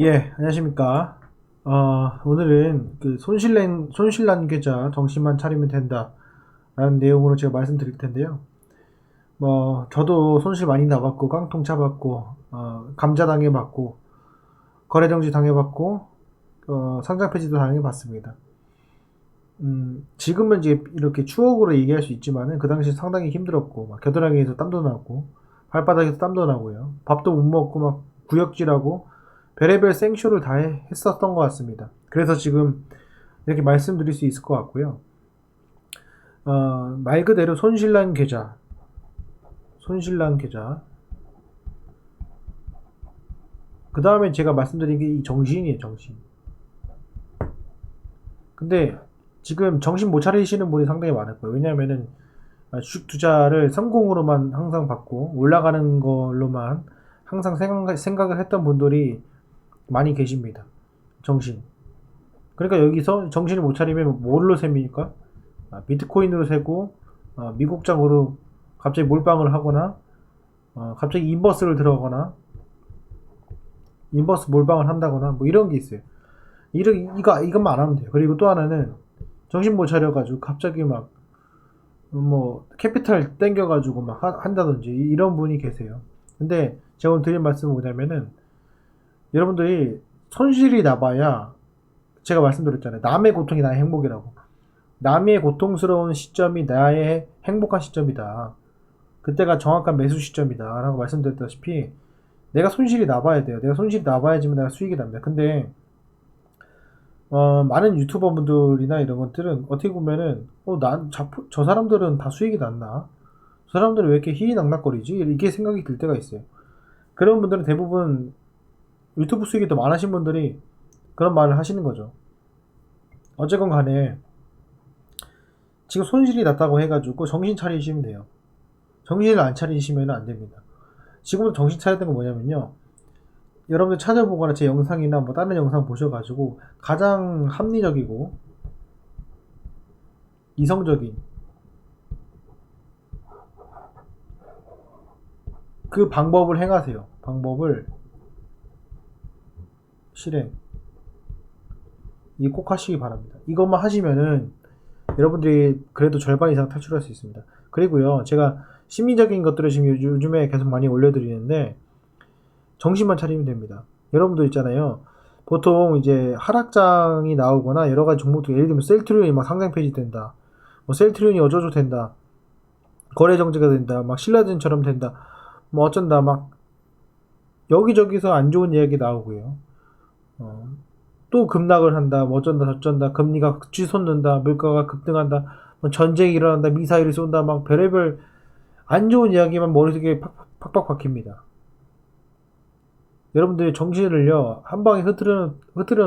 예, 안녕하십니까. 오늘은 그 손실난 계좌 정신만 차리면 된다. 라는 내용으로 제가 말씀드릴 텐데요. 저도 손실 많이 나봤고, 깡통 차봤고, 감자 당해봤고, 거래정지 당해봤고, 상장 폐지도 당해봤습니다. 지금은 이제 이렇게 추억으로 얘기할 수 있지만은, 그 당시 상당히 힘들었고, 막 겨드랑이에서 땀도 나고, 발바닥에서 땀도 나고요. 밥도 못 먹고, 막 구역질하고, 별의별 생쇼를 다 했었던 것 같습니다. 그래서 지금 이렇게 말씀드릴 수 있을 것 같고요. 말 그대로 손실난 계좌. 그 다음에 제가 말씀드린 게 이 정신이에요, 정신. 근데 지금 정신 못 차리시는 분이 상당히 많을 거예요. 왜냐면은 주식 투자를 성공으로만 항상 받고 올라가는 걸로만 항상 생각을 했던 분들이 많이 계십니다. 정신. 그러니까 여기서 정신을 못 차리면 뭘로 셉니까? 비트코인으로 세고 미국장으로 갑자기 몰빵을 하거나 갑자기 인버스를 들어가거나 인버스 몰빵을 한다거나 뭐 이런 게 있어요. 이것만 안 하면 돼요. 그리고 또 하나는 정신 못 차려가지고 갑자기 막 뭐 캐피탈 땡겨가지고 막 한다든지 이런 분이 계세요. 근데 제가 오늘 드릴 말씀은 뭐냐면은 여러분들이 손실이 나봐야 제가 말씀드렸잖아요. 남의 고통이 나의 행복이라고. 남의 고통스러운 시점이 나의 행복한 시점이다. 그때가 정확한 매수 시점이다. 라고 말씀드렸다시피 내가 손실이 나봐야 돼요. 내가 손실이 나봐야지만 내가 수익이 납니다. 근데 많은 유튜버분들이나 이런 것들은 어떻게 보면은 저 사람들은 다 수익이 났나? 저 사람들은 왜 이렇게 희희낙낙거리지? 이게 생각이 들 때가 있어요. 그런 분들은 대부분 유튜브 수익이 더 많으신 분들이 그런 말을 하시는 거죠. 어쨌건 간에 지금 손실이 났다고 해가지고 정신 차리시면 돼요. 정신을 안 차리시면 안 됩니다. 지금부터 정신 차려야 되는 건 뭐냐면요. 여러분들 찾아보거나 제 영상이나 뭐 다른 영상 보셔가지고 가장 합리적이고 이성적인 그 방법을 행하세요. 방법을 실행. 이 꼭 하시기 바랍니다. 이것만 하시면은 여러분들이 그래도 절반 이상 탈출할 수 있습니다. 그리고요, 제가 심리적인 것들을 지금 요즘에 계속 많이 올려드리는데 정신만 차리면 됩니다. 여러분들 있잖아요. 보통 이제 하락장이 나오거나 여러 가지 종목들, 예를 들면 셀트리온이 막 상장 폐지된다. 뭐 셀트리온이 어쩌고 된다. 거래 정지가 된다. 막 신라젠처럼 된다. 뭐 어쩐다. 막 여기저기서 안 좋은 이야기 나오고요. 어, 또 급락을 한다. 뭐 어쩐다 저쩐다. 금리가 치솟는다. 물가가 급등한다. 뭐 전쟁이 일어난다. 미사일을 쏜다. 막 별의별 안 좋은 이야기만 머릿속에 팍팍 박힙니다. 여러분들의 정신을요 한 방에 흐트려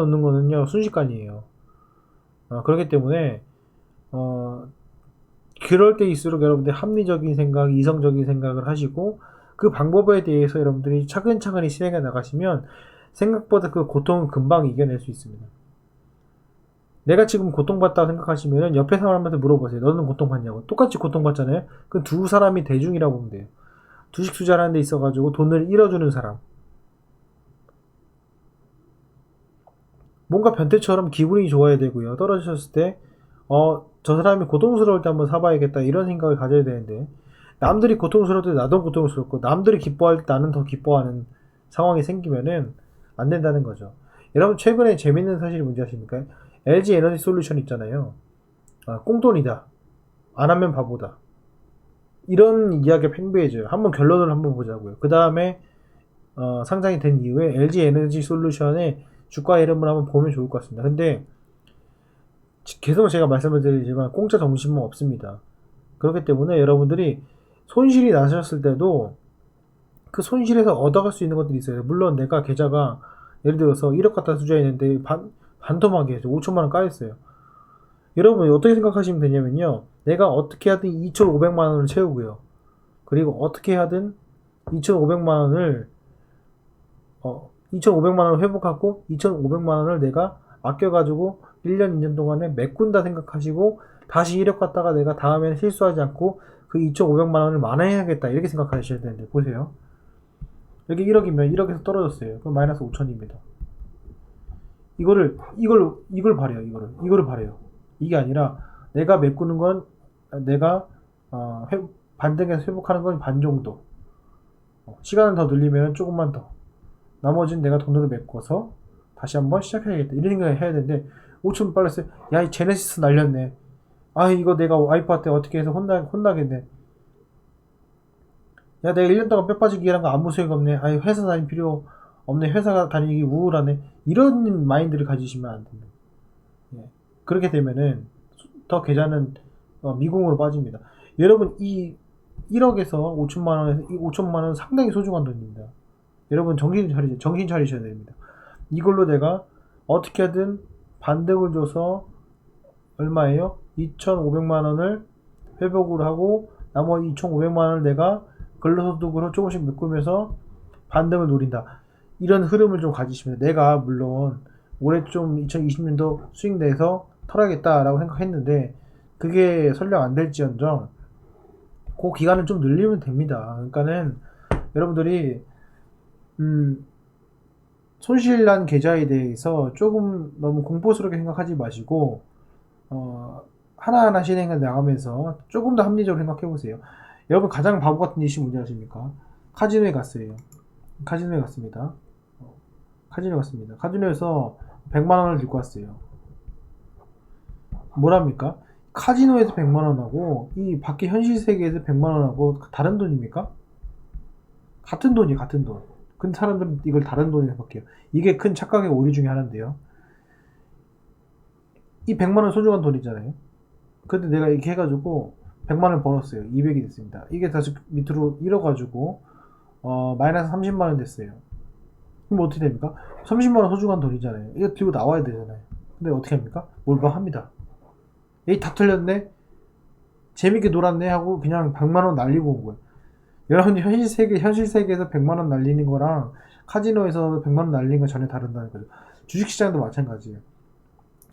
놓는 거는요 순식간이에요. 그렇기 때문에 어, 그럴 때일수록 여러분들 합리적인 생각, 이성적인 생각을 하시고 그 방법에 대해서 여러분들이 차근차근히 실행해 나가시면 생각보다 그 고통은 금방 이겨낼 수 있습니다. 내가 지금 고통받다고 생각하시면 옆에 사람한테 물어보세요. 너는 고통받냐고. 똑같이 고통받잖아요. 그 두 사람이 대중이라고 보면 돼요. 주식 투자라는 데 있어가지고 돈을 잃어주는 사람. 뭔가 변태처럼 기분이 좋아야 되고요. 떨어지셨을 때, 저 사람이 고통스러울 때 한번 사봐야겠다. 이런 생각을 가져야 되는데, 남들이 고통스러울 때 나도 고통스럽고, 남들이 기뻐할 때 나는 더 기뻐하는 상황이 생기면은 안 된다는 거죠. 여러분, 최근에 재밌는 사실이 뭔지 아십니까? LG 에너지 솔루션 있잖아요. 꽁돈이다. 안 하면 바보다. 이런 이야기가 팽배해져요. 한번 결론을 한번 보자고요. 그 다음에 상장이 된 이후에 LG 에너지 솔루션의 주가 이름을 한번 보면 좋을 것 같습니다. 근데 계속 제가 말씀을 드리지만 공짜 점심은 없습니다. 그렇기 때문에 여러분들이 손실이 나셨을 때도 그 손실에서 얻어갈 수 있는 것들이 있어요. 물론 내가 계좌가 예를 들어서 1억 갖다 투자했는데 반토막이 해서 5천만 원 까였어요. 여러분 어떻게 생각하시면 되냐면요. 내가 어떻게 하든 2,500만 원을 채우고요. 그리고 어떻게 하든 2,500만 원을 2,500만 원을 회복하고 2,500만 원을 내가 아껴가지고 1년, 2년 동안에 메꾼다 생각하시고 다시 1억 갖다가 내가 다음에는 실수하지 않고 그 2,500만 원을 만회해야겠다 이렇게 생각하셔야 되는데 보세요. 여기 1억이면 1억에서 떨어졌어요. 그럼 마이너스 5천입니다. 이걸 바래요. 이거를 바래요. 이게 아니라 내가 메꾸는 건 내가 반등해서 회복하는 건 반 정도. 시간을 더 늘리면 조금만 더. 나머지는 내가 돈으로 메꿔서 다시 한번 시작해야겠다. 이런 생각을 해야 되는데 5천 빨랐어요. 야, 이 제네시스 날렸네. 아, 이거 내가 와이프한테 어떻게 해서 혼나겠네. 야, 내가 1년 동안 뼈 빠지기 일한 거 아무 소용 없네. 아이, 회사 다닐 필요 없네. 회사 다니기 우울하네. 이런 마인드를 가지시면 안 됩니다. 예. 그렇게 되면은 더 계좌는 미궁으로 빠집니다. 여러분, 이 1억에서 5천만 원에서 이 5천만 원 상당히 소중한 돈입니다. 여러분, 정신 차리셔야 됩니다. 이걸로 내가 어떻게든 반등을 줘서 얼마예요? 2,500만 원을 회복을 하고 나머지 2,500만 원을 내가 근로소득으로 조금씩 메꾸면서 반등을 노린다. 이런 흐름을 좀 가지시면 내가 물론 올해 좀 2020년도 수익 내서 털어야겠다라고 생각했는데 그게 설령 안 될지언정 그 기간을 좀 늘리면 됩니다. 그러니까는 여러분들이 손실난 계좌에 대해서 조금 너무 공포스럽게 생각하지 마시고 하나하나 실행해 나가면서 조금 더 합리적으로 생각해 보세요. 여러분 가장 바보 같은 짓이 뭔지 아십니까? 카지노에 갔어요. 카지노에 갔습니다. 카지노에 갔습니다. 카지노에서 100만 원을 들고 왔어요. 뭐랍니까? 카지노에서 100만 원하고 이 밖에 현실 세계에서 100만 원하고 다른 돈입니까? 같은 돈이 같은 돈. 근데 사람들은 이걸 다른 돈이라 생각해요. 이게 큰 착각의 오류 중에 하나인데요. 이 100만 원 소중한 돈이잖아요. 근데 내가 이렇게 해가지고 100만 원 벌었어요. 200이 됐습니다. 이게 다시 밑으로 잃어가지고 마이너스 30만 원 됐어요. 그럼 어떻게 됩니까? 30만 원 소중한 돈이잖아요. 이거 들고 나와야 되잖아요. 근데 어떻게 합니까? 몰빵합니다. 에이, 다 틀렸네? 재밌게 놀았네? 하고 그냥 100만 원 날리고 온 거예요. 여러분이 현실 세계에서 100만 원 날리는 거랑 카지노에서 100만 원 날리는 건 전혀 다르다는 거죠. 주식시장도 마찬가지예요.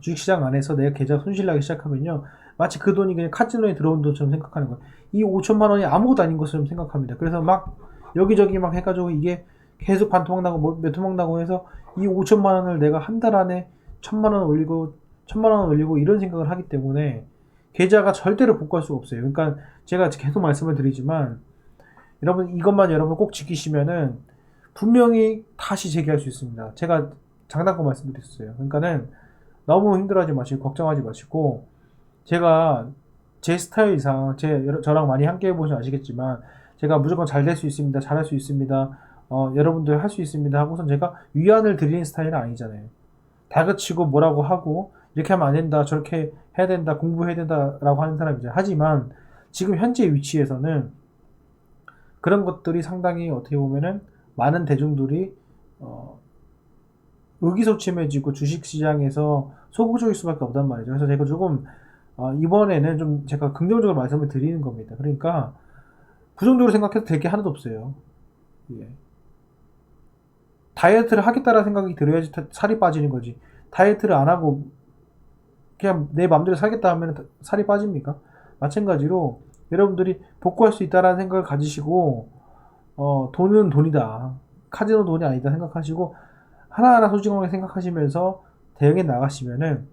주식시장 안에서 내가 계좌 손실나기 시작하면요. 마치 그 돈이 그냥 카지노에 들어온 돈처럼 생각하는 거예요. 이 5천만 원이 아무것도 아닌 것처럼 생각합니다. 그래서 막 여기저기 막 해가지고 이게 계속 반토막 나고 몇 토막 나고 해서 이 5천만 원을 내가 한 달 안에 1,000만 원 올리고 1,000만 원 올리고 이런 생각을 하기 때문에 계좌가 절대로 복구할 수가 없어요. 그러니까 제가 계속 말씀을 드리지만 여러분 이것만 여러분 꼭 지키시면은 분명히 다시 재기할 수 있습니다. 제가 장담코 말씀드렸어요. 그러니까는 너무 힘들어하지 마시고 걱정하지 마시고 제가 제 스타일상 저랑 많이 함께 해보시면 아시겠지만 제가 무조건 잘 될 수 있습니다. 잘할 수 있습니다. 여러분들 할 수 있습니다. 하고선 제가 위안을 드리는 스타일은 아니잖아요. 다그치고 뭐라고 하고 이렇게 하면 안 된다. 저렇게 해야 된다. 공부해야 된다. 라고 하는 사람이죠. 하지만 지금 현재 위치에서는 그런 것들이 상당히 어떻게 보면은 많은 대중들이 의기소침해지고 주식시장에서 소극적일 수밖에 없단 말이죠. 그래서 제가 조금 이번에는 좀 제가 긍정적으로 말씀을 드리는 겁니다. 그러니까 부정적으로 생각해도 될 게 하나도 없어요. 예. 다이어트를 하겠다라는 생각이 들어야지 살이 빠지는 거지. 다이어트를 안 하고 그냥 내 맘대로 살겠다 하면 살이 빠집니까? 마찬가지로 여러분들이 복구할 수 있다라는 생각을 가지시고 돈은 돈이다. 카지노 돈이 아니다 생각하시고 하나하나 소중하게 생각하시면서 대응해 나가시면은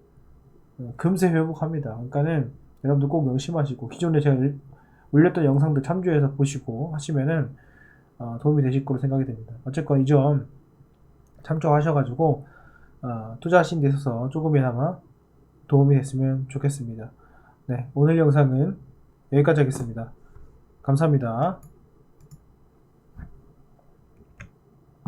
금세 회복합니다. 그러니까는 여러분들 꼭 명심하시고 기존에 제가 올렸던 영상들 참조해서 보시고 하시면은 도움이 되실 거로 생각이 됩니다. 어쨌건 이 점 참조하셔가지고 투자하신 데 있어서 조금이나마 도움이 됐으면 좋겠습니다. 네, 오늘 영상은 여기까지 하겠습니다. 감사합니다.